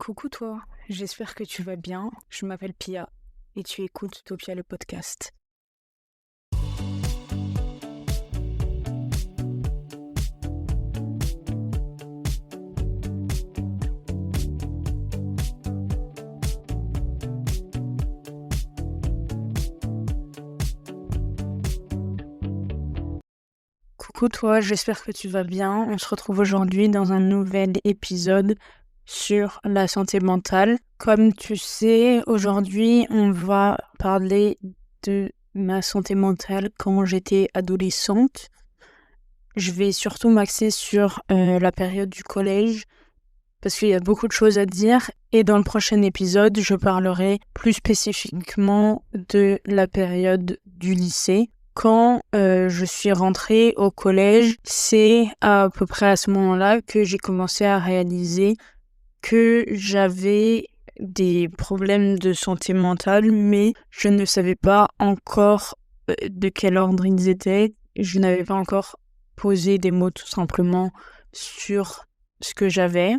Coucou toi, j'espère que tu vas bien. Je m'appelle Pia et tu écoutes Topia le podcast. Coucou toi, j'espère que tu vas bien. On se retrouve aujourd'hui dans un nouvel épisode sur la santé mentale. Comme tu sais, aujourd'hui, on va parler de ma santé mentale quand j'étais adolescente. Je vais surtout m'axer sur la période du collège parce qu'il y a beaucoup de choses à dire. Et dans le prochain épisode, je parlerai plus spécifiquement de la période du lycée. Quand je suis rentrée au collège, c'est à peu près à ce moment-là que j'ai commencé à réaliser que j'avais des problèmes de santé mentale, mais je ne savais pas encore de quel ordre ils étaient. Je n'avais pas encore posé des mots tout simplement sur ce que j'avais.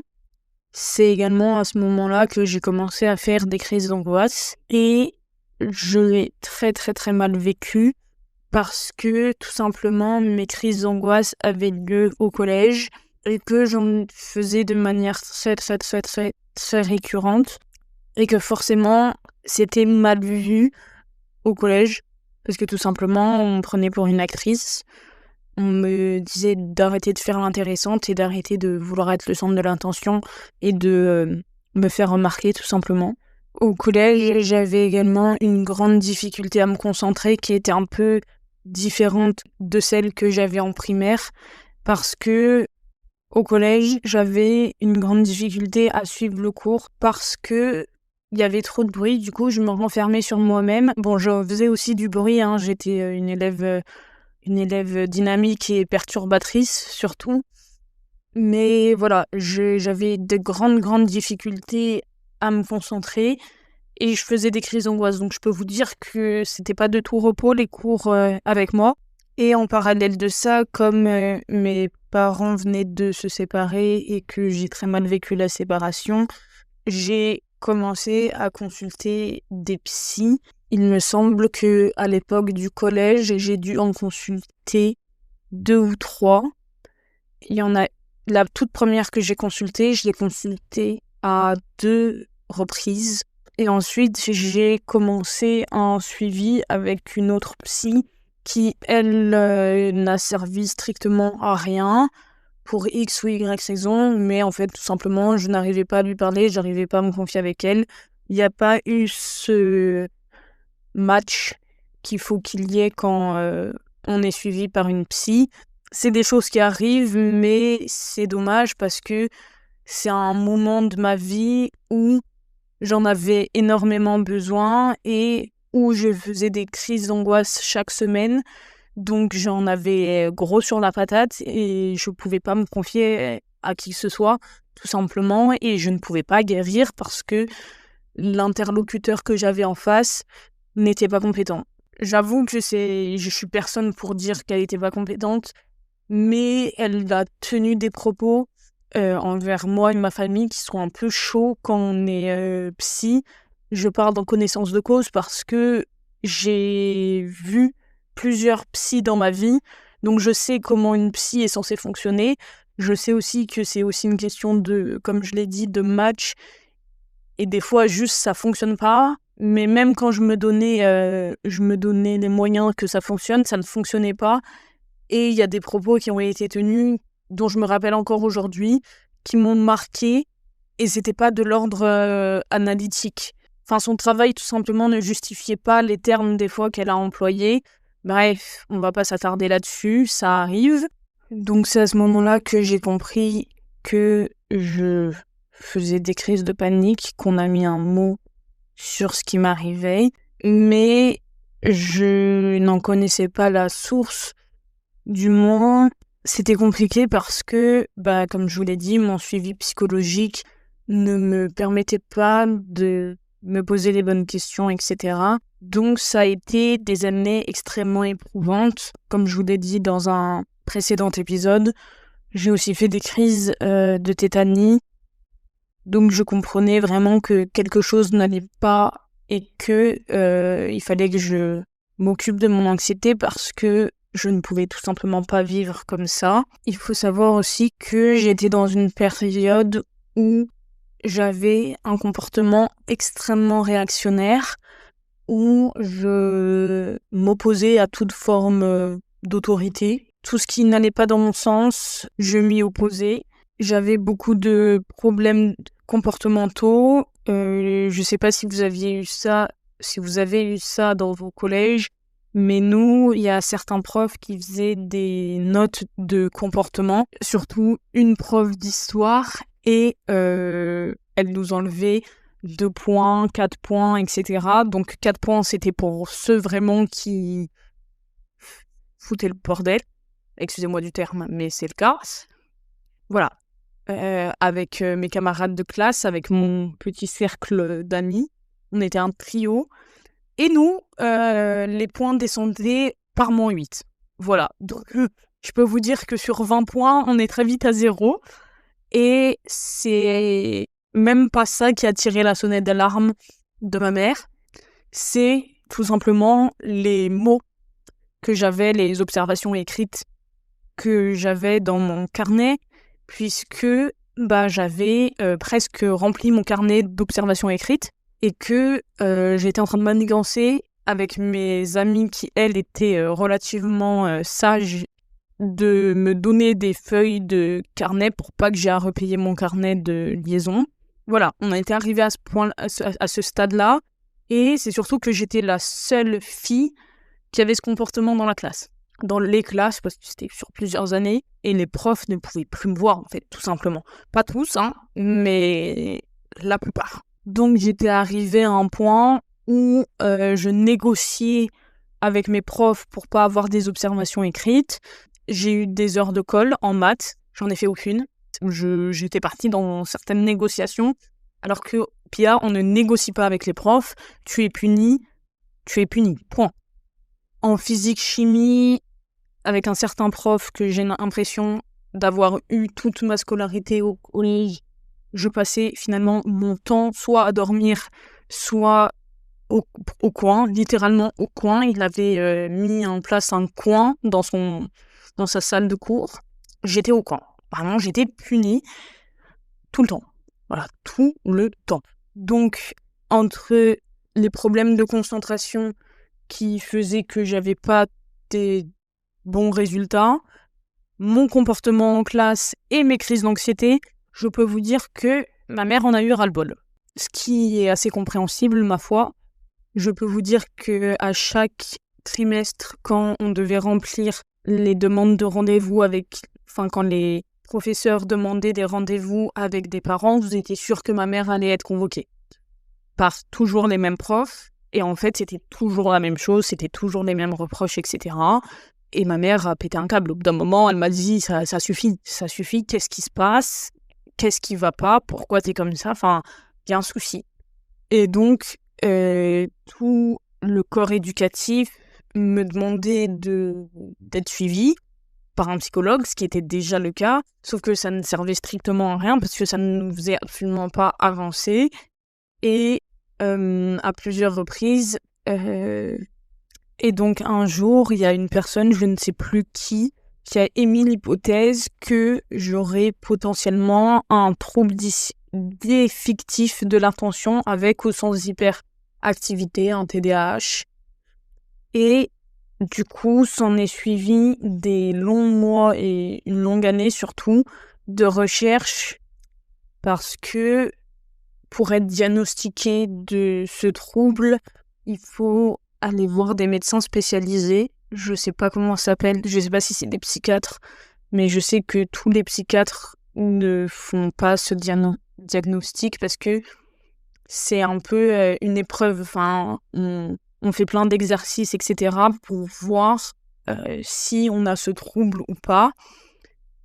C'est également à ce moment-là que j'ai commencé à faire des crises d'angoisse et je l'ai très très très mal vécu parce que tout simplement mes crises d'angoisse avaient lieu au collège et que j'en faisais de manière très très très très très récurrente et que forcément c'était mal vu au collège parce que tout simplement on me prenait pour une actrice. On me disait d'arrêter de faire l'intéressante et d'arrêter de vouloir être le centre de l'attention et de me faire remarquer tout simplement. Au collège, j'avais également une grande difficulté à me concentrer qui était un peu différente de celle que j'avais en primaire parce que au collège, j'avais une grande difficulté à suivre le cours parce que il y avait trop de bruit. Du coup, je me renfermais sur moi-même. Bon, je faisais aussi du bruit, hein. J'étais une élève dynamique et perturbatrice surtout. Mais voilà, j'avais de grandes difficultés à me concentrer et je faisais des crises d'angoisse. Donc je peux vous dire que c'était pas de tout repos les cours avec moi. Et en parallèle de ça, comme mes parents venaient de se séparer et que j'ai très mal vécu la séparation, j'ai commencé à consulter des psys. Il me semble que à l'époque du collège, j'ai dû en consulter 2 ou 3. Il y en a la toute première que j'ai consultée, je l'ai consultée à 2 reprises. Et ensuite, j'ai commencé un suivi avec une autre psy qui, elle, n'a servi strictement à rien pour X ou Y raison, mais en fait, tout simplement, je n'arrivais pas à lui parler, j'arrivais pas à me confier avec elle. Il n'y a pas eu ce match qu'il faut qu'il y ait quand on est suivi par une psy. C'est des choses qui arrivent, mais c'est dommage parce que c'est un moment de ma vie où j'en avais énormément besoin et où je faisais des crises d'angoisse chaque semaine. Donc j'en avais gros sur la patate et je pouvais pas me confier à qui que ce soit, tout simplement. Et je ne pouvais pas guérir parce que l'interlocuteur que j'avais en face n'était pas compétent. J'avoue que je suis personne pour dire qu'elle était pas compétente, mais elle a tenu des propos envers moi et ma famille qui sont un peu chauds quand on est psy. Je parle en connaissance de cause parce que j'ai vu plusieurs psys dans ma vie, donc je sais comment une psy est censée fonctionner. Je sais aussi que c'est aussi une question de, comme je l'ai dit, de match, et des fois juste ça fonctionne pas. Mais même quand je me donnais les moyens que ça fonctionne, ça ne fonctionnait pas. Et il y a des propos qui ont été tenus, dont je me rappelle encore aujourd'hui, qui m'ont marqué, et c'était pas de l'ordre analytique. Enfin, son travail, tout simplement, ne justifiait pas les termes, des fois, qu'elle a employés. Bref, on va pas s'attarder là-dessus, ça arrive. Donc c'est à ce moment-là que j'ai compris que je faisais des crises de panique, qu'on a mis un mot sur ce qui m'arrivait, mais je n'en connaissais pas la source. Du moins, c'était compliqué parce que, comme je vous l'ai dit, mon suivi psychologique ne me permettait pas de me poser les bonnes questions, etc. Donc, ça a été des années extrêmement éprouvantes. Comme je vous l'ai dit dans un précédent épisode, j'ai aussi fait des crises de tétanie. Donc je comprenais vraiment que quelque chose n'allait pas et que il fallait que je m'occupe de mon anxiété parce que je ne pouvais tout simplement pas vivre comme ça. Il faut savoir aussi que j'étais dans une période où j'avais un comportement extrêmement réactionnaire, où je m'opposais à toute forme d'autorité. Tout ce qui n'allait pas dans mon sens, je m'y opposais. J'avais beaucoup de problèmes comportementaux. Je sais pas si vous aviez eu ça, si vous avez eu ça dans vos collèges, mais nous, il y a certains profs qui faisaient des notes de comportement, surtout une prof d'histoire, et elle nous enlevait 2 points, 4 points, etc. Donc 4 points, c'était pour ceux vraiment qui foutaient le bordel. Excusez-moi du terme, mais c'est le cas. Voilà. Avec mes camarades de classe, avec mon petit cercle d'amis, on était un trio. Et nous, les points descendaient par -8. Voilà. Donc, je peux vous dire que sur 20 points, on est très vite à 0. Et c'est même pas ça qui a tiré la sonnette d'alarme de ma mère. C'est tout simplement les mots que j'avais, les observations écrites que j'avais dans mon carnet, puisque j'avais presque rempli mon carnet d'observations écrites et que j'étais en train de manigancer avec mes amis qui, elles, étaient relativement sages, de me donner des feuilles de carnet pour pas que j'ai à repayer mon carnet de liaison. Voilà, on a été arrivé à ce point, à ce stade-là, et c'est surtout que j'étais la seule fille qui avait ce comportement dans la classe. Dans les classes, parce que c'était sur plusieurs années, et les profs ne pouvaient plus me voir, en fait, tout simplement. Pas tous, mais la plupart. Donc j'étais arrivée à un point où je négociais avec mes profs pour pas avoir des observations écrites. J'ai eu des heures de colle en maths, j'en ai fait aucune. J'étais partie dans certaines négociations, alors que Pia, on ne négocie pas avec les profs, tu es puni, point. En physique-chimie, avec un certain prof que j'ai l'impression d'avoir eu toute ma scolarité au collège, je passais finalement mon temps soit à dormir, soit au coin, littéralement au coin. Il avait mis en place un coin dans sa salle de cours. J'étais au coin. Vraiment, j'étais punie tout le temps. Voilà, tout le temps. Donc, entre les problèmes de concentration qui faisaient que j'avais pas des bons résultats, mon comportement en classe et mes crises d'anxiété, je peux vous dire que ma mère en a eu ras-le-bol. Ce qui est assez compréhensible, ma foi. Je peux vous dire que à chaque trimestre, quand on devait remplir les demandes de rendez-vous quand les professeurs demandaient des rendez-vous avec des parents, vous étiez sûr que ma mère allait être convoquée par toujours les mêmes profs. Et en fait, c'était toujours la même chose, c'était toujours les mêmes reproches, etc. Et ma mère a pété un câble. Au bout d'un moment, elle m'a dit ça suffit, qu'est-ce qui se passe? Qu'est-ce qui va pas? Pourquoi t'es comme ça? Enfin, il y a un souci. Et donc, tout le corps éducatif me demandait d'être suivi par un psychologue, ce qui était déjà le cas, sauf que ça ne servait strictement à rien parce que ça ne nous faisait absolument pas avancer. Et à plusieurs reprises, et donc un jour, il y a une personne, je ne sais plus qui a émis l'hypothèse que j'aurais potentiellement un trouble défictif de l'attention avec ou sans hyperactivité, un TDAH. Et du coup, s'en est suivi des longs mois et une longue année surtout de recherche, parce que pour être diagnostiqué de ce trouble, il faut aller voir des médecins spécialisés. Je sais pas comment ça s'appelle, je sais pas si c'est des psychiatres, mais je sais que tous les psychiatres ne font pas ce diagnostic parce que c'est un peu une épreuve. Enfin, on fait plein d'exercices, etc. pour voir si on a ce trouble ou pas.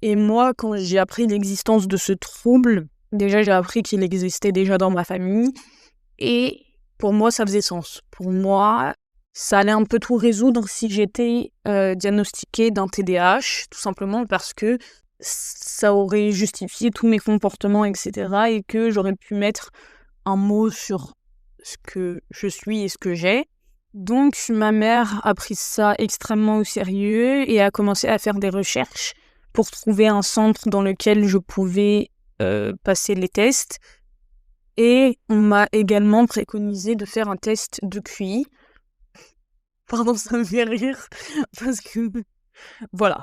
Et moi, quand j'ai appris l'existence de ce trouble, déjà j'ai appris qu'il existait déjà dans ma famille. Et pour moi, ça faisait sens. Pour moi, ça allait un peu tout résoudre si j'étais diagnostiquée d'un TDAH, tout simplement parce que ça aurait justifié tous mes comportements, etc. Et que j'aurais pu mettre un mot sur ce que je suis et ce que j'ai. Donc, ma mère a pris ça extrêmement au sérieux et a commencé à faire des recherches pour trouver un centre dans lequel je pouvais passer les tests. Et on m'a également préconisé de faire un test de QI. Pardon, ça me fait rire, parce que, voilà.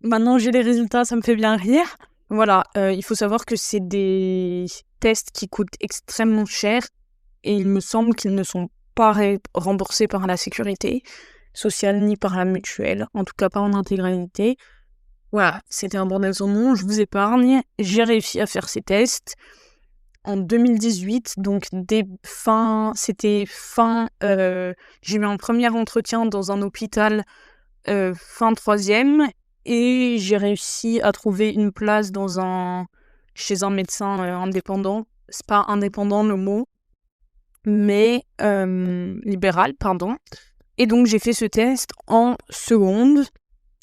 Maintenant, j'ai les résultats, ça me fait bien rire. Voilà, il faut savoir que c'est des tests qui coûtent extrêmement cher et il me semble qu'ils ne sont pas remboursés par la sécurité sociale ni par la mutuelle, en tout cas pas en intégralité. Voilà, c'était un bordel sans nom, je vous épargne. J'ai réussi à faire ces tests en 2018, donc j'ai eu un premier entretien dans un hôpital fin troisième, et j'ai réussi à trouver une place chez un médecin indépendant. C'est pas indépendant le mot, mais libéral, pardon. Et donc j'ai fait ce test en seconde,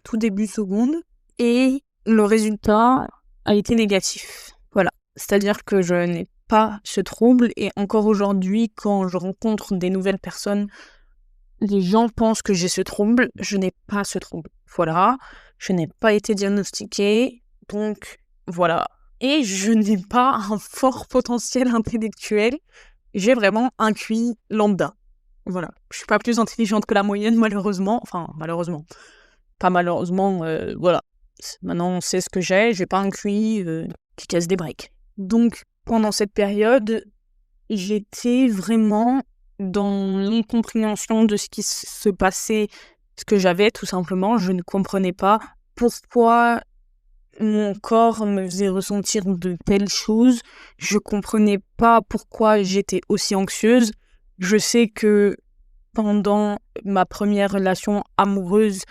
tout début seconde, et le résultat a été négatif. Voilà, c'est-à-dire que je n'ai pas ce trouble, et encore aujourd'hui, quand je rencontre des nouvelles personnes, les gens pensent que j'ai ce trouble. Je n'ai pas ce trouble. Voilà, je n'ai pas été diagnostiquée, donc voilà. Et je n'ai pas un fort potentiel intellectuel. J'ai vraiment un QI lambda. Voilà, je suis pas plus intelligente que la moyenne, malheureusement. Enfin, malheureusement. Pas malheureusement, voilà. Maintenant, on sait ce que j'ai pas un QI qui casse des briques. Donc, pendant cette période, j'étais vraiment dans l'incompréhension de ce qui se passait, ce que j'avais, tout simplement. Je ne comprenais pas pourquoi mon corps me faisait ressentir de telles choses. Je comprenais pas pourquoi j'étais aussi anxieuse. Je sais que pendant ma première relation amoureuse,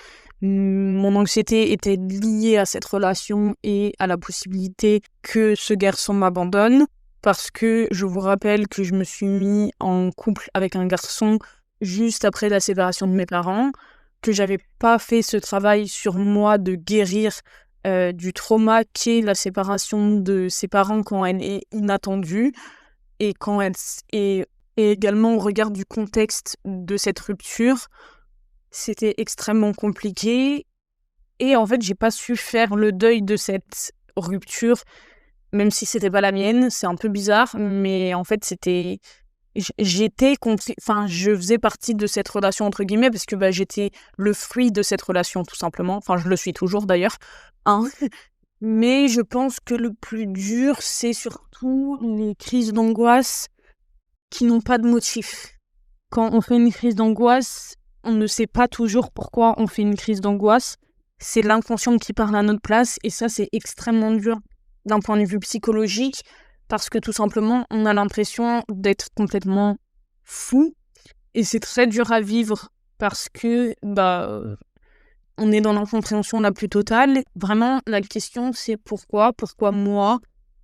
mon anxiété était liée à cette relation et à la possibilité que ce garçon m'abandonne, parce que je vous rappelle que je me suis mis en couple avec un garçon juste après la séparation de mes parents, que j'avais pas fait ce travail sur moi de guérir du trauma qu'est la séparation de ses parents quand elle est inattendue, et quand elle est, et également au regard du contexte de cette rupture. C'était extrêmement compliqué, et en fait j'ai pas su faire le deuil de cette rupture, même si c'était pas la mienne. C'est un peu bizarre, mais en fait je faisais partie de cette relation entre guillemets, parce que j'étais le fruit de cette relation, tout simplement. Enfin, je le suis toujours d'ailleurs, hein. Mais je pense que le plus dur, c'est surtout les crises d'angoisse qui n'ont pas de motif. Quand on fait une crise d'angoisse, on ne sait pas toujours pourquoi on fait une crise d'angoisse. C'est l'inconscient qui parle à notre place, et ça, c'est extrêmement dur d'un point de vue psychologique, parce que tout simplement, on a l'impression d'être complètement fou, et c'est très dur à vivre parce que on est dans l'incompréhension la plus totale. Vraiment, la question, c'est pourquoi moi?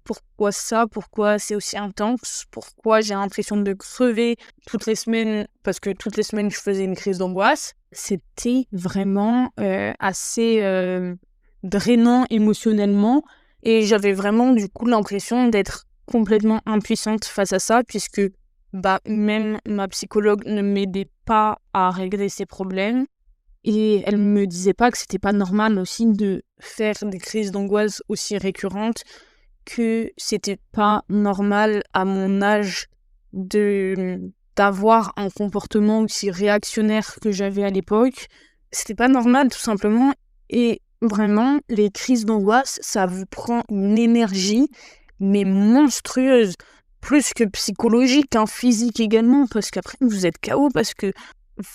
Pourquoi ça? Pourquoi c'est aussi intense? Pourquoi j'ai l'impression de crever toutes les semaines? Parce que toutes les semaines, je faisais une crise d'angoisse. C'était vraiment assez drainant émotionnellement. Et j'avais vraiment, du coup, l'impression d'être complètement impuissante face à ça, puisque même ma psychologue ne m'aidait pas à régler ces problèmes. Et elle me disait pas que c'était pas normal aussi de faire des crises d'angoisse aussi récurrentes, que c'était pas normal à mon âge d'avoir un comportement aussi réactionnaire que j'avais à l'époque. C'était pas normal, tout simplement. Et vraiment, les crises d'angoisse, ça vous prend une énergie, mais monstrueuse, plus que psychologique, physique également, parce qu'après vous êtes KO, parce que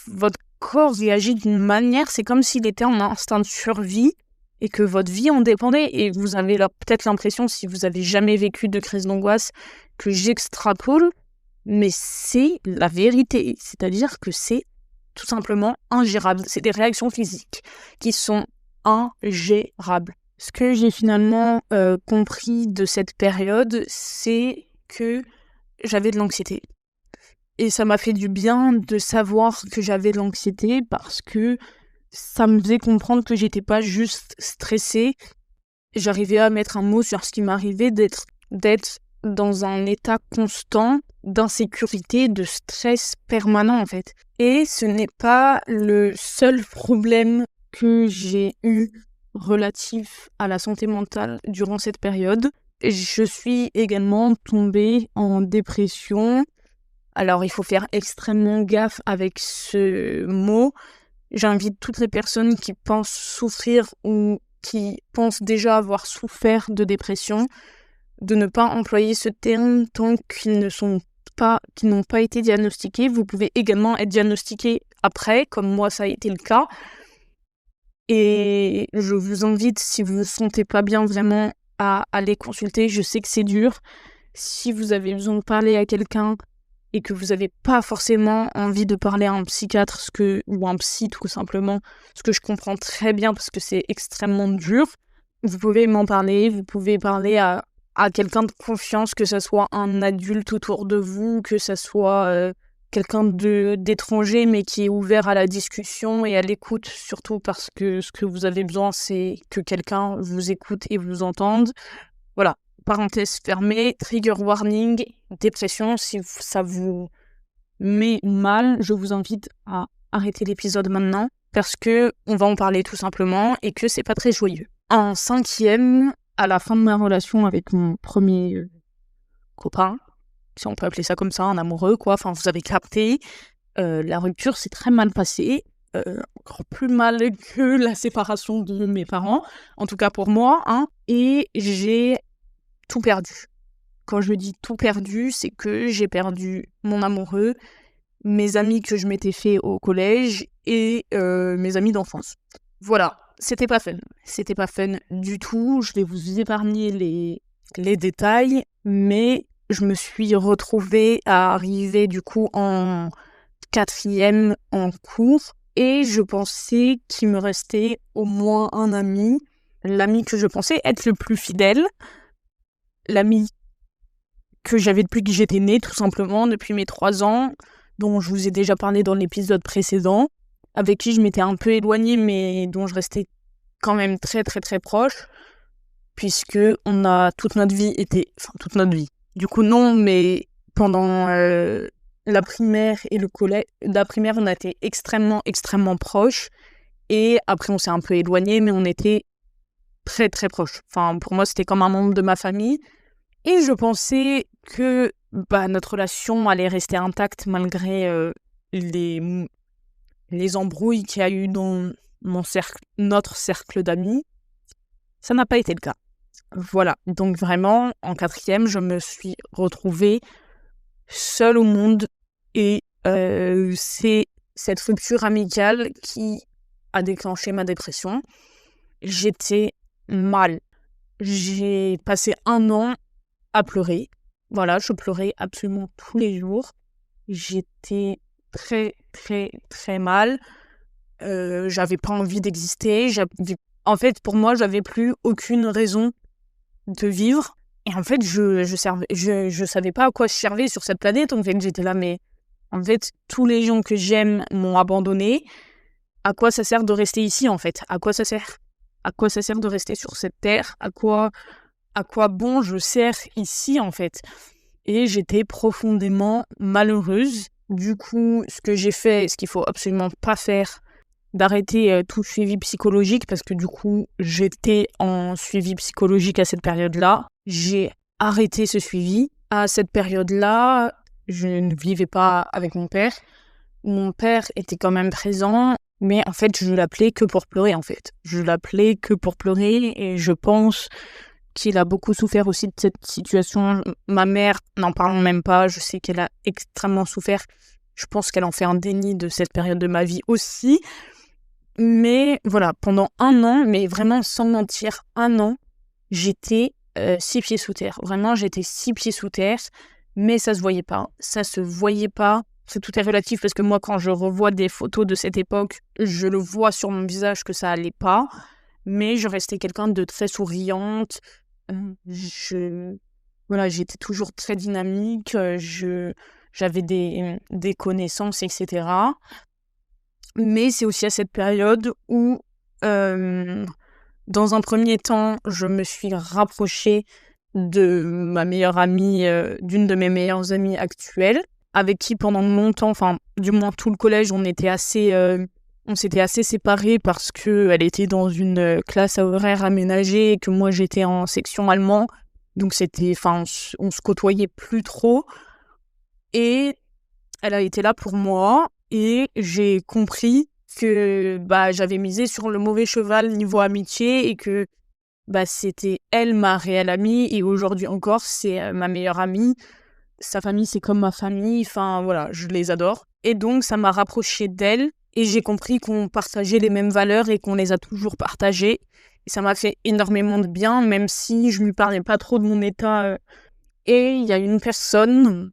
votre corps réagit d'une manière, c'est comme s'il était en instinct de survie et que votre vie en dépendait. Et vous avez peut-être l'impression, si vous avez jamais vécu de crise d'angoisse, que j'extrapole, mais c'est la vérité. C'est-à-dire que c'est tout simplement ingérable. C'est des réactions physiques qui sont ingérables. Ce que j'ai finalement compris de cette période, c'est que j'avais de l'anxiété. Et ça m'a fait du bien de savoir que j'avais de l'anxiété, parce que ça me faisait comprendre que j'étais pas juste stressée, j'arrivais à mettre un mot sur ce qui m'arrivait d'être dans un état constant d'insécurité, de stress permanent en fait. Et ce n'est pas le seul problème que j'ai eu relatif à la santé mentale durant cette période. Je suis également tombée en dépression. Alors il faut faire extrêmement gaffe avec ce mot. J'invite toutes les personnes qui pensent souffrir ou qui pensent déjà avoir souffert de dépression de ne pas employer ce terme tant qu'ils n'ont pas été diagnostiqués. Vous pouvez également être diagnostiqué après, comme moi ça a été le cas. Et je vous invite, si vous ne vous sentez pas bien vraiment, à aller consulter. Je sais que c'est dur. Si vous avez besoin de parler à quelqu'un et que vous n'avez pas forcément envie de parler à un psychiatre ou un psy tout simplement, ce que je comprends très bien parce que c'est extrêmement dur, vous pouvez m'en parler, vous pouvez parler à quelqu'un de confiance, que ce soit un adulte autour de vous, que ce soit quelqu'un d'étranger mais qui est ouvert à la discussion et à l'écoute, surtout parce que ce que vous avez besoin, c'est que quelqu'un vous écoute et vous entende. Voilà. Parenthèse fermée, trigger warning, dépression, si ça vous met mal, je vous invite à arrêter l'épisode maintenant parce que on va en parler tout simplement et que c'est pas très joyeux. En 5e, à la fin de ma relation avec mon premier copain, si on peut appeler ça comme ça, un amoureux quoi, enfin vous avez capté, la rupture s'est très mal passée, encore plus mal que la séparation de mes parents, en tout cas pour moi, et j'ai tout perdu. Quand je dis tout perdu, c'est que j'ai perdu mon amoureux, mes amis que je m'étais fait au collège et mes amis d'enfance. Voilà, c'était pas fun. C'était pas fun du tout. Je vais vous épargner les détails, mais je me suis retrouvée à arriver du coup en 4e en cours et je pensais qu'il me restait au moins un ami, l'ami que je pensais être le plus fidèle, l'ami que j'avais depuis que j'étais née, tout simplement, depuis mes 3 ans, dont je vous ai déjà parlé dans l'épisode précédent, avec qui je m'étais un peu éloignée, mais dont je restais quand même très très très proche, puisque on a toute notre vie été... Enfin, toute notre vie. Du coup, non, mais pendant la primaire et le collège... La primaire, on a été extrêmement, extrêmement proches, et après, on s'est un peu éloignés, mais on était très très proches. Enfin, pour moi, c'était comme un membre de ma famille, et je pensais que notre relation allait rester intacte malgré les embrouilles qu'il y a eu dans notre cercle d'amis. Ça n'a pas été le cas. Voilà, donc vraiment, en 4e, je me suis retrouvée seule au monde et c'est cette rupture amicale qui a déclenché ma dépression. J'étais mal. J'ai passé 1 an à pleurer. Voilà, je pleurais absolument tous les jours. J'étais très, très, très mal. J'avais pas envie d'exister. En fait, pour moi, j'avais plus aucune raison de vivre. Et en fait, je savais pas à quoi je servais sur cette planète. En fait, j'étais là, mais en fait, tous les gens que j'aime m'ont abandonné. À quoi ça sert de rester ici, en fait? À quoi ça sert? À quoi ça sert de rester sur cette terre? À quoi bon je sers ici, en fait? Et j'étais profondément malheureuse. Du coup, ce que j'ai fait, ce qu'il faut absolument pas faire, d'arrêter tout suivi psychologique, parce que du coup, j'étais en suivi psychologique à cette période-là. J'ai arrêté ce suivi. À cette période-là, je ne vivais pas avec mon père. Mon père était quand même présent, mais en fait, je l'appelais que pour pleurer, en fait. Je l'appelais que pour pleurer, et je pense qu'il a beaucoup souffert aussi de cette situation. Ma mère, n'en parlons même pas, je sais qu'elle a extrêmement souffert. Je pense qu'elle en fait un déni de cette période de ma vie aussi. Mais voilà, pendant 1 an, mais vraiment sans mentir, 1 an, j'étais 6 pieds sous terre. Vraiment, j'étais 6 pieds sous terre, mais ça se voyait pas. Ça se voyait pas. Tout est relatif parce que moi, quand je revois des photos de cette époque, je le vois sur mon visage que ça allait pas. Mais je restais quelqu'un de très souriante. Voilà, j'étais toujours très dynamique. J'avais des connaissances, etc. Mais c'est aussi à cette période où Dans un premier temps, je me suis rapprochée de ma meilleure amie, d'une de mes meilleures amies actuelles, avec qui pendant longtemps, enfin, du moins tout le collège, on s'était assez séparés parce qu'elle était dans une classe à horaire aménagé et que moi j'étais en section allemand. Donc on se côtoyait plus trop. Et elle a été là pour moi et j'ai compris que j'avais misé sur le mauvais cheval niveau amitié et que c'était elle ma réelle amie et aujourd'hui encore c'est ma meilleure amie. Sa famille c'est comme ma famille, enfin voilà, je les adore. Et donc ça m'a rapprochée d'elle et j'ai compris qu'on partageait les mêmes valeurs et qu'on les a toujours partagées. Et ça m'a fait énormément de bien, même si je lui parlais pas trop de mon état. Et il y a une personne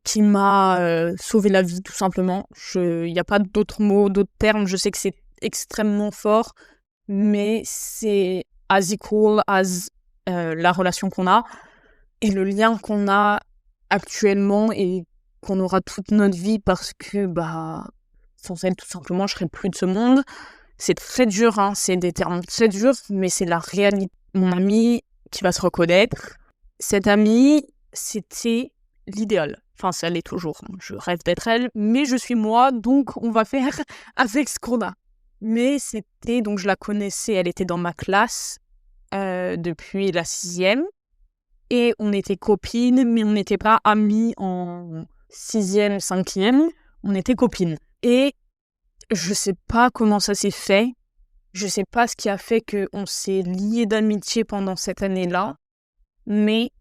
qui m'a sauvé la vie, tout simplement. Il n'y a pas d'autres mots, d'autres termes. Je sais que c'est extrêmement fort, mais c'est as equal as la relation qu'on a et le lien qu'on a actuellement et qu'on aura toute notre vie parce que, sans elle, tout simplement, je serais plus de ce monde. C'est très dur, hein, c'est des termes très durs, mais c'est la réalité. Mon amie qui va se reconnaître, cette amie, c'était l'idéal. Enfin, ça l'est toujours. Je rêve d'être elle, mais je suis moi, donc on va faire avec ce qu'on a. Mais donc je la connaissais, elle était dans ma classe depuis la 6e. Et on était copines, mais on n'était pas amies en 6e, 5e. On était copines. Et je sais pas comment ça s'est fait. Je sais pas ce qui a fait qu'on s'est liés d'amitié pendant cette année-là. Mais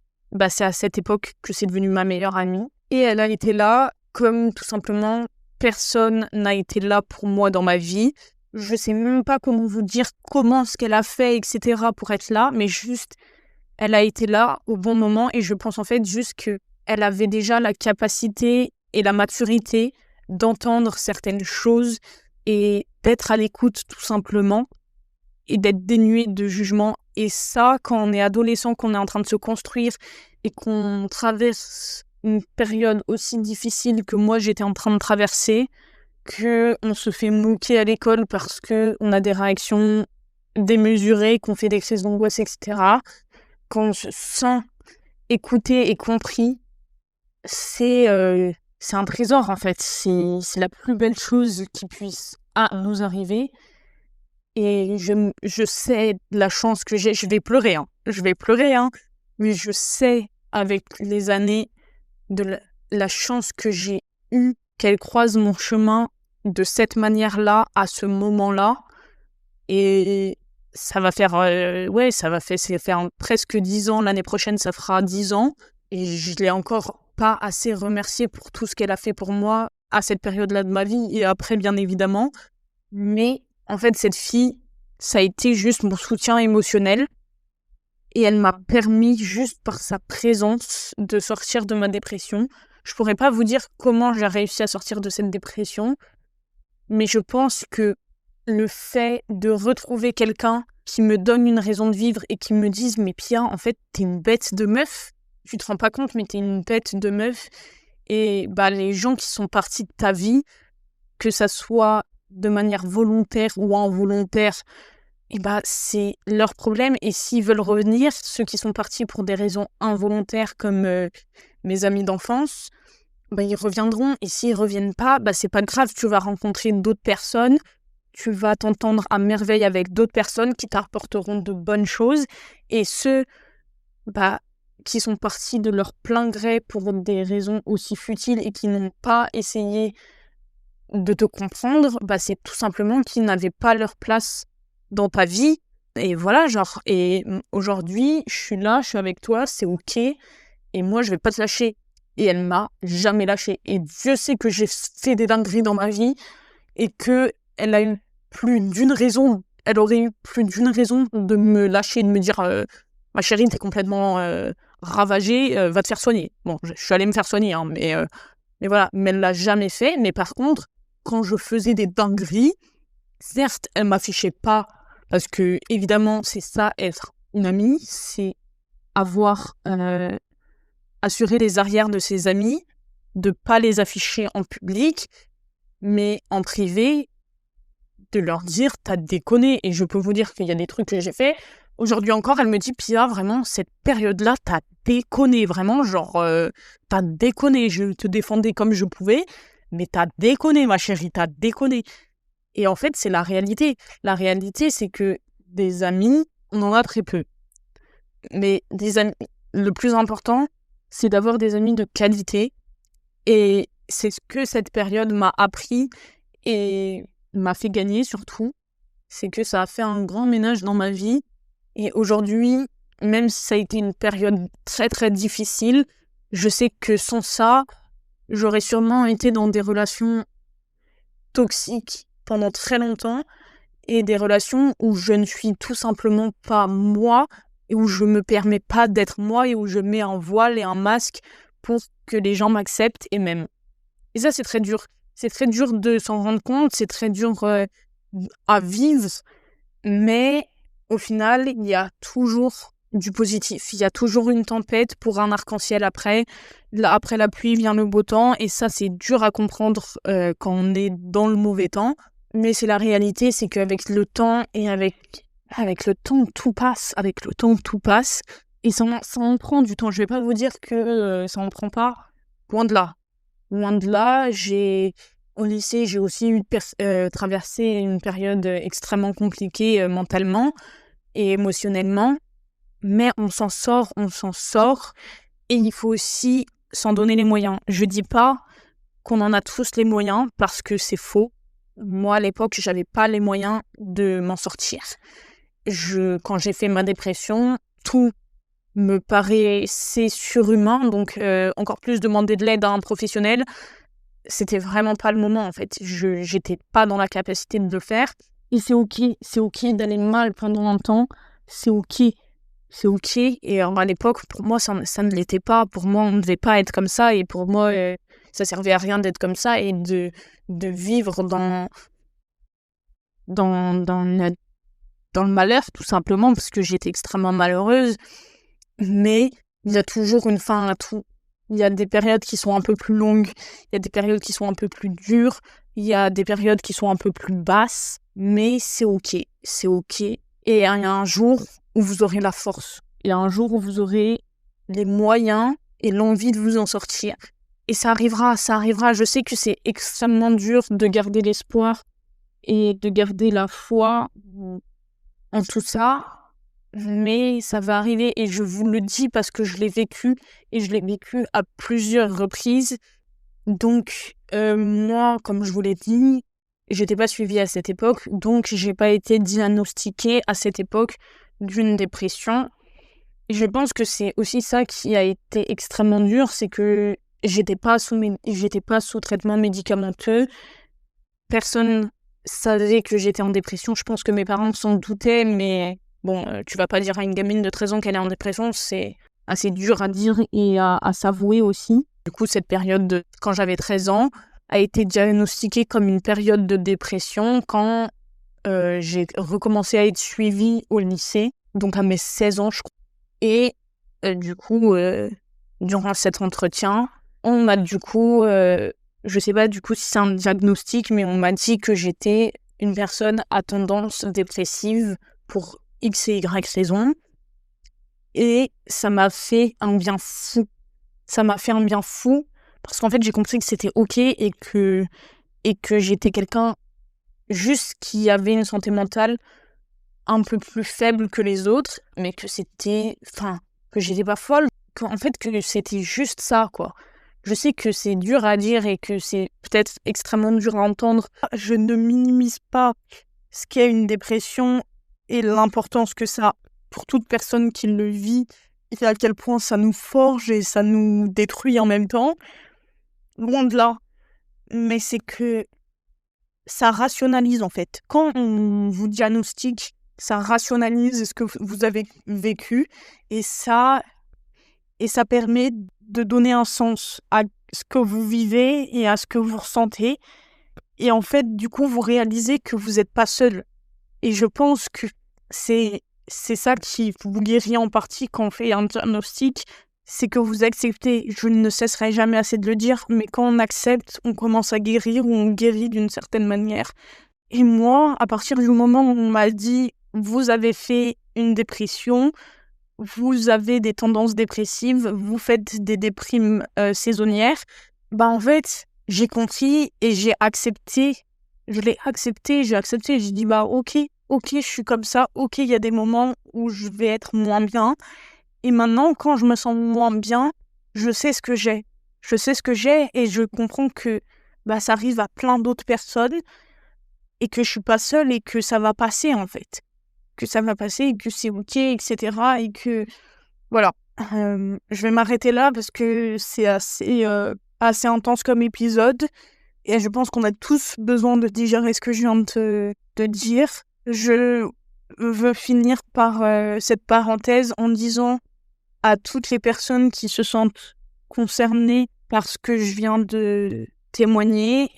c'est à cette époque que c'est devenu ma meilleure amie. Et elle a été là comme tout simplement personne n'a été là pour moi dans ma vie. Je sais même pas comment vous dire comment ce qu'elle a fait, etc. pour être là, mais juste, elle a été là au bon moment et je pense en fait juste qu'elle avait déjà la capacité et la maturité d'entendre certaines choses et d'être à l'écoute tout simplement et d'être dénuée de jugement. Et ça, quand on est adolescent, qu'on est en train de se construire et qu'on traverse une période aussi difficile que moi j'étais en train de traverser, qu'on se fait moquer à l'école parce qu'on a des réactions démesurées, qu'on fait des crises d'angoisse, etc., qu'on se sent écouté et compris, c'est un trésor en fait. C'est la plus belle chose qui puisse nous arriver. Et je sais la chance que j'ai. Je vais pleurer, mais je sais avec les années de la chance que j'ai eue qu'elle croise mon chemin de cette manière-là, à ce moment-là. Et ça va faire, ça va faire presque 10 ans. L'année prochaine, ça fera 10 ans. Et je l'ai encore pas assez remerciée pour tout ce qu'elle a fait pour moi à cette période-là de ma vie et après, bien évidemment. Mais en fait, cette fille, ça a été juste mon soutien émotionnel. Et elle m'a permis, juste par sa présence, de sortir de ma dépression. Je pourrais pas vous dire comment j'ai réussi à sortir de cette dépression, mais je pense que le fait de retrouver quelqu'un qui me donne une raison de vivre et qui me dise « Mais Pia, en fait, t'es une bête de meuf. Tu te rends pas compte, mais t'es une bête de meuf. » Et les gens qui sont partis de ta vie, que ça soit de manière volontaire ou involontaire, c'est leur problème. Et s'ils veulent revenir, ceux qui sont partis pour des raisons involontaires comme mes amis d'enfance, ils reviendront. Et s'ils reviennent pas, c'est pas grave, tu vas rencontrer d'autres personnes, tu vas t'entendre à merveille avec d'autres personnes qui t'apporteront de bonnes choses. Et ceux qui sont partis de leur plein gré pour des raisons aussi futiles et qui n'ont pas essayé de te comprendre, c'est tout simplement qu'ils n'avaient pas leur place dans ta vie. Et voilà, et aujourd'hui, je suis là, je suis avec toi, c'est ok, et moi, je vais pas te lâcher. Et elle m'a jamais lâché. Et Dieu sait que j'ai fait des dingueries dans ma vie, et que elle aurait eu plus d'une raison de me lâcher, de me dire ma chérie, t'es complètement ravagée, va te faire soigner. Bon, je suis allée me faire soigner, hein, mais voilà, mais elle l'a jamais fait. Mais par contre, quand je faisais des dingueries, certes, elle m'affichait pas, parce que évidemment, c'est ça, être une amie, c'est avoir assuré les arrières de ses amis, de pas les afficher en public, mais en privé, de leur dire « t'as déconné ». Et je peux vous dire qu'il y a des trucs que j'ai fait. Aujourd'hui encore, elle me dit « Pia, vraiment, cette période-là, t'as déconné. Vraiment, genre, t'as déconné. Je te défendais comme je pouvais, mais t'as déconné, ma chérie, t'as déconné ». Et en fait, c'est la réalité. La réalité, c'est que des amis, on en a très peu. Mais des amis, le plus important, c'est d'avoir des amis de qualité. Et c'est ce que cette période m'a appris et m'a fait gagner surtout. C'est que ça a fait un grand ménage dans ma vie. Et aujourd'hui, même si ça a été une période très très difficile, je sais que sans ça, j'aurais sûrement été dans des relations toxiques pendant très longtemps et des relations où je ne suis tout simplement pas moi et où je me permets pas d'être moi et où je mets un voile et un masque pour que les gens m'acceptent et m'aiment. Et ça, c'est très dur. C'est très dur de s'en rendre compte, c'est très dur à vivre, mais au final, il y a toujours du positif. Il y a toujours une tempête pour un arc-en-ciel après. Après la pluie vient le beau temps, et ça, c'est dur à comprendre quand on est dans le mauvais temps. Mais c'est la réalité, c'est qu'avec le temps et avec le temps, tout passe. Avec le temps, tout passe. Et ça en prend du temps. Je vais pas vous dire que ça en prend pas. Loin de là. Loin de là, au lycée, j'ai aussi traversé une période extrêmement compliquée mentalement et émotionnellement. Mais on s'en sort. Et il faut aussi s'en donner les moyens. Je dis pas qu'on en a tous les moyens parce que c'est faux. Moi, à l'époque, j'avais pas les moyens de m'en sortir. Quand j'ai fait ma dépression, tout me paraissait surhumain, donc encore plus demander de l'aide à un professionnel, c'était vraiment pas le moment en fait. J'étais pas dans la capacité de le faire. Et c'est ok d'aller mal pendant longtemps, c'est ok. Et à l'époque, pour moi, ça ne l'était pas. Pour moi, on ne devait pas être comme ça, et pour moi, ça servait à rien d'être comme ça et de vivre dans le malheur, tout simplement, parce que j'étais extrêmement malheureuse. Mais il y a toujours une fin à tout. Il y a des périodes qui sont un peu plus longues, il y a des périodes qui sont un peu plus dures, il y a des périodes qui sont un peu plus basses, mais c'est ok. Et il y a un jour où vous aurez la force. Il y a un jour où vous aurez les moyens et l'envie de vous en sortir. Et ça arrivera. Je sais que c'est extrêmement dur de garder l'espoir et de garder la foi en tout ça, mais ça va arriver et je vous le dis parce que je l'ai vécu et je l'ai vécu à plusieurs reprises. Donc moi, comme je vous l'ai dit, j'étais pas suivie à cette époque, donc j'ai pas été diagnostiquée à cette époque d'une dépression. Et je pense que c'est aussi ça qui a été extrêmement dur, c'est que j'étais pas sous traitement médicamenteux. Personne savait que j'étais en dépression. Je pense que mes parents s'en doutaient, mais bon, tu vas pas dire à une gamine de 13 ans qu'elle est en dépression, c'est assez dur à dire et à s'avouer aussi. Du coup, cette période quand j'avais 13 ans a été diagnostiquée comme une période de dépression quand j'ai recommencé à être suivie au lycée, donc à mes 16 ans, je crois. Et du coup, durant cet entretien, on m'a du coup, je sais pas du coup si c'est un diagnostic, mais on m'a dit que j'étais une personne à tendance dépressive pour X et Y raisons. Et ça m'a fait un bien fou. Parce qu'en fait, j'ai compris que c'était ok et que j'étais quelqu'un juste qui avait une santé mentale un peu plus faible que les autres, mais que j'étais pas folle, en fait, que c'était juste ça, quoi. Je sais que c'est dur à dire et que c'est peut-être extrêmement dur à entendre. Je ne minimise pas ce qu'est une dépression et l'importance que ça a pour toute personne qui le vit et à quel point ça nous forge et ça nous détruit en même temps. Loin de là. Mais c'est que ça rationalise, en fait. Quand on vous diagnostique, ça rationalise ce que vous avez vécu et ça permet de donner un sens à ce que vous vivez et à ce que vous ressentez. Et en fait, du coup, vous réalisez que vous n'êtes pas seul. Et je pense que c'est ça qui vous guérit en partie quand on fait un diagnostic, c'est que vous acceptez. Je ne cesserai jamais assez de le dire, mais quand on accepte, on commence à guérir ou on guérit d'une certaine manière. Et moi, à partir du moment où on m'a dit « Vous avez fait une dépression, vous avez des tendances dépressives, vous faites des déprimes saisonnières », en fait, j'ai compris et j'ai accepté. Je l'ai accepté, j'ai accepté. J'ai dit ok, je suis comme ça. Ok, il y a des moments où je vais être moins bien. Et maintenant, quand je me sens moins bien, je sais ce que j'ai. Je sais ce que j'ai et je comprends que ça arrive à plein d'autres personnes et que je suis pas seule et que ça va passer en fait. Que ça va passer et que c'est ok, etc. Et que voilà. Je vais m'arrêter là parce que c'est assez intense comme épisode. Et je pense qu'on a tous besoin de digérer ce que je viens de te dire. Je veux finir par cette parenthèse en disant à toutes les personnes qui se sentent concernées par ce que je viens de témoigner,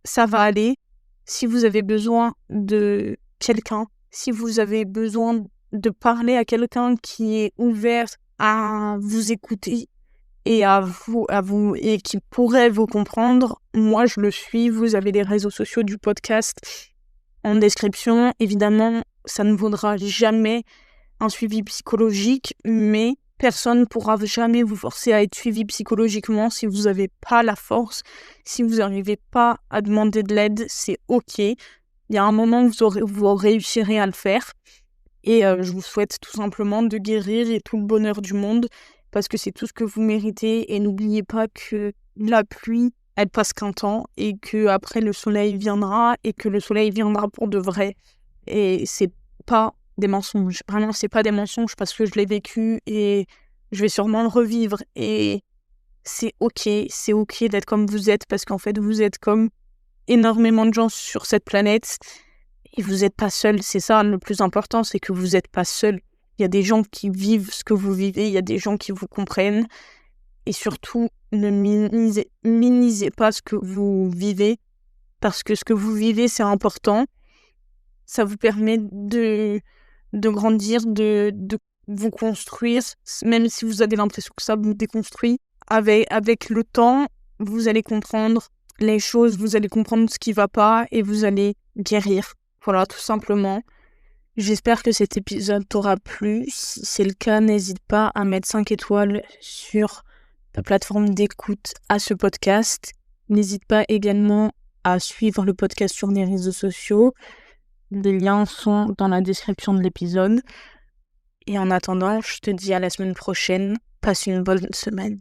ça va aller. Si vous avez besoin de quelqu'un, si vous avez besoin de parler à quelqu'un qui est ouvert à vous écouter et à vous et qui pourrait vous comprendre, moi je le suis. Vous avez les réseaux sociaux du podcast en description. Évidemment, ça ne vaudra jamais un suivi psychologique, mais personne ne pourra jamais vous forcer à être suivi psychologiquement si vous n'avez pas la force, si vous n'arrivez pas à demander de l'aide, c'est ok. Il y a un moment où vous réussirez à le faire. Et je vous souhaite tout simplement de guérir et tout le bonheur du monde, parce que c'est tout ce que vous méritez. Et n'oubliez pas que la pluie, elle passe qu'un temps, et que après le soleil viendra, et que le soleil viendra pour de vrai. Et c'est pas des mensonges. Vraiment, c'est pas des mensonges, parce que je l'ai vécu et je vais sûrement le revivre. Et c'est ok d'être comme vous êtes, parce qu'en fait, vous êtes comme énormément de gens sur cette planète. Et vous n'êtes pas seul, c'est ça le plus important, c'est que vous n'êtes pas seul. Il y a des gens qui vivent ce que vous vivez, il y a des gens qui vous comprennent. Et surtout, ne minimisez pas ce que vous vivez, parce que ce que vous vivez, c'est important. Ça vous permet de grandir, de vous construire, même si vous avez l'impression que ça vous déconstruit. Avec le temps, vous allez comprendre les choses, vous allez comprendre ce qui ne va pas et vous allez guérir. Voilà, tout simplement. J'espère que cet épisode t'aura plu. Si c'est le cas, n'hésite pas à mettre 5 étoiles sur ta plateforme d'écoute à ce podcast. N'hésite pas également à suivre le podcast sur les réseaux sociaux. Les liens sont dans la description de l'épisode. Et en attendant, je te dis à la semaine prochaine. Passe une bonne semaine.